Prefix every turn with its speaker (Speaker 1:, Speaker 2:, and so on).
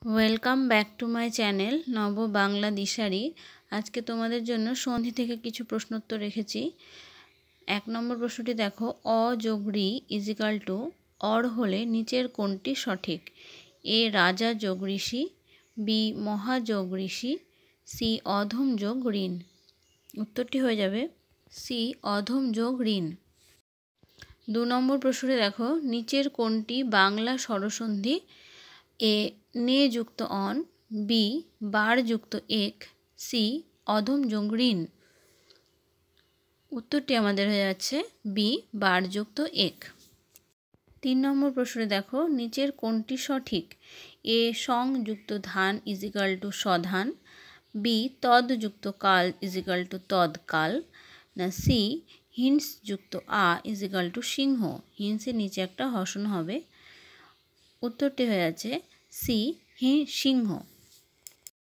Speaker 1: Welcome back to my channel নব বাংলা দিশারি। আজকে তোমাদের জন্য সন্ধি থেকে কিছু প্রশ্নোত্তর রেখেছি। 1 নম্বর প্রশ্নটি দেখো, অ যোগ ঋ ইজিক্যাল টু অর হলে নিচের কোনটি সঠিক? এ রাজা যোগ ঋষি, বি মহা যোগ ঋষি, সি অধম যোগ ঋণ। উত্তরটি হয়ে যাবে সি অধম যোগ ঋণ। 2 নম্বর প্রশ্নটি দেখো, নিচের কোনটি বাংলা স্বরসন্ধি? এ নে যুক্ত অন, বি বার যুক্ত এক, সি অধম যোগ ঋণ। উত্তরটি আমাদের হয়ে যাচ্ছে বি বার যুক্ত এক। 3 নম্বর প্রশ্নে দেখো, নিচের কোনটি সঠিক? এ সং যুক্ত ধান ইজিক্যাল টু সধান, বি তদ যুক্ত কাল ইজিক্যাল টু তৎকাল, না সি হিংস যুক্ত আ ইজিক্যাল টু সিংহ। হিংসের নিচে একটা হসন হবে। উত্তরটি হয়ে যাচ্ছে সি সিংহ।